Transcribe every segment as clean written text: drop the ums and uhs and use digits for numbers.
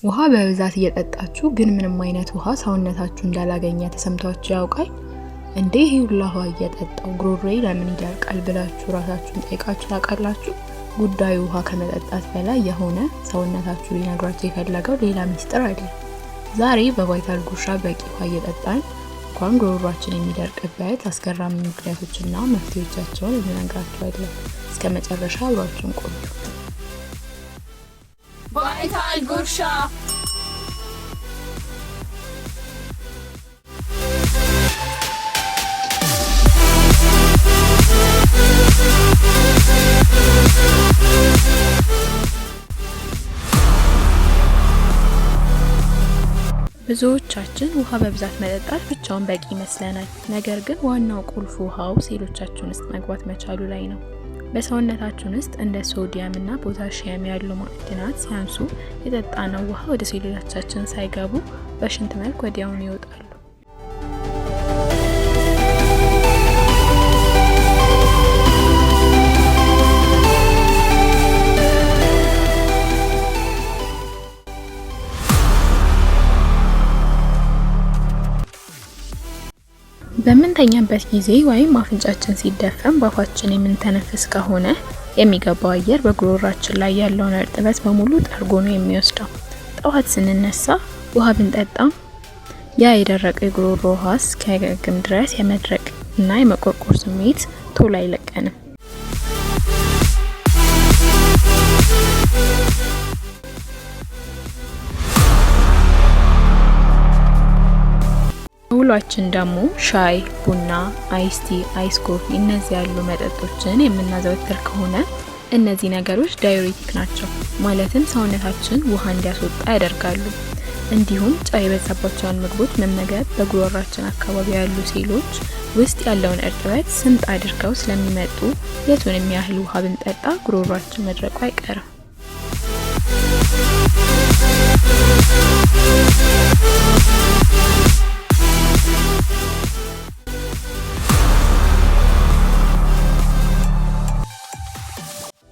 ውሃ በብዛት እየጠጣችሁ ግን ምንም አይነት ውሃ ሰውነታችሁ እንዳላገኘ ተሰምቷችሁ ያውቃል? እንዴ ይሄ ሁላ ውሃ እየጠጣው ጉሮሮዬ ለምን ይደርቃል ብላችሁ ራሳችሁን ጠይቃችሁ ታውቃላችሁ? ጉዳዩ ውሃ ከመጠጣት በላይ የሆነ ሰውነታችሁ ሊነግራችሁ የፈለገው ሌላ ሚስጥር አለ። ዛሬ በቫይታል ጉርሻ በቂ ውሃ እየጠጣን እንኳን ጉሮሯችን የሚደርቅበት አስገራሚ ምክንያቶችና መፍትሄዎቻቸውን እንነግራችኋለን። እስከ መጨረሻ አብራችሁን ቆዩ። ቫይታል ጉርሻ ብዙዎቻችን ውሃ በብዛት መጠጣት ብቻውን በቂ ይመስለናል። ነገር ግን ዋናው ቁልፍ ውሃው ሴሎቻችን ውስጥ መግባት መቻሉ ላይ ነው። በሰውነታችን ውስጥ እንደ ሶዲየም እና ፖታሺየም ያሉ ማዕድናት ሲያንሱ የጠጣነው ውሃ ወደ ሴሎቻችን ሳይገቡ በሽንት መልክ ወዲያውኑ ይወጣሉ። በምንተኛበት ጊዜ ወይም አፍንጫችን ሲደፈን በአፋችን የምንተነፍስ ከሆነ የሚገባው አየር በጉሮሯችን ላይ ያለውን እርጥበት በሙሉ ጠርጎ ነው የሚወስደው። ጠዋት ስንነሳ ውሃ ብንጠጣም ያ የደረቀ የጉሮሮ ውሃ እስኪያገግም ድረስ የመድረቅ እና የመቆርቆር ስሜት ቶሎ አይለቀንም። ውሏችን ደግሞ ሻይ፣ ቡና፣ አይስቲ፣ አይስ ኮፊ እነዚህ ያሉ መጠጦችን የምናዘወትር ከሆነ እነዚህ ነገሮች ዳዩሬቲክ ናቸው። ማለትም ሰውነታችን ውሃ እንዲያስወጣ ያደርጋሉ። እንዲሁም ጨው የበዛባቸውን ምግቦች መመገብ በጉሮሯችን አካባቢ ያሉ ሴሎች ውስጥ ያለውን እርጥበት ስምጥ አድርገው ስለሚመጡ የቱንም ያህል ውሃ ብንጠጣ ጉሮሯችን መድረቁ አይቀርም።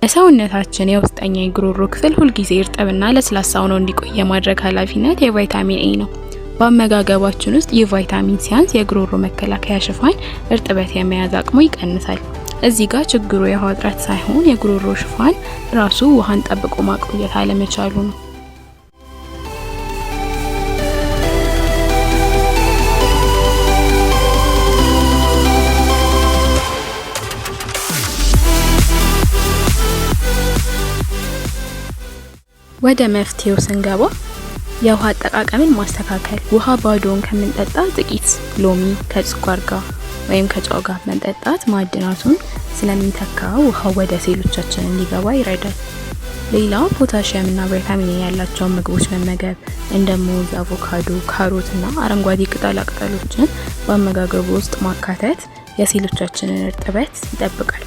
የሰውነታችን የውስጠኛ የጉሮሮ ክፍል ሁልጊዜ እርጥብና ለስላሳ ሆኖ እንዲቆይ የማድረግ ኃላፊነት የቫይታሚን ኤ ነው። በአመጋገባችን ውስጥ ይህ ቫይታሚን ሲያንስ የጉሮሮ መከላከያ ሽፋን እርጥበት የመያዝ አቅሙ ይቀንሳል። እዚህ ጋር ችግሩ የውሃ እጥረት ሳይሆን የጉሮሮ ሽፋን ራሱ ውሃን ጠብቆ ማቆየት አለመቻሉ ነው። ወደ መፍትሄው ስንገባ የውሃ አጠቃቀምን ማስተካከል። ውሃ ባዶውን ከምንጠጣ ጥቂት ሎሚ ከስኳር ጋር ወይም ከጨው ጋር መጠጣት ማዕድናቱን ስለሚተካ ውሃው ወደ ሴሎቻችን እንዲገባ ይረዳል። ሌላው ፖታሺየም እና ቫይታሚን ያላቸውን ምግቦች መመገብ እንደ ሙዝ፣ አቮካዶ፣ ካሮት እና አረንጓዴ ቅጠላ ቅጠሎችን በአመጋገቡ ውስጥ ማካተት የሴሎቻችንን እርጥበት ይጠብቃል።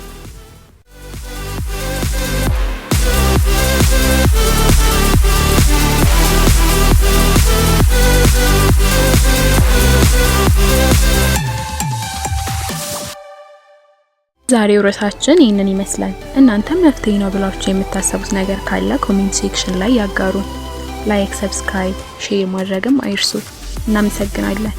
ዛሬው ርዕሳችን ይህንን ይመስላል። እናንተም መፍትሄ ነው ብላችሁ የምታስቡት ነገር ካለ ኮሜንት ሴክሽን ላይ ያጋሩን። ላይክ፣ ሰብስክራይብ፣ ሼር ማድረግም አይርሱ። እናመሰግናለን።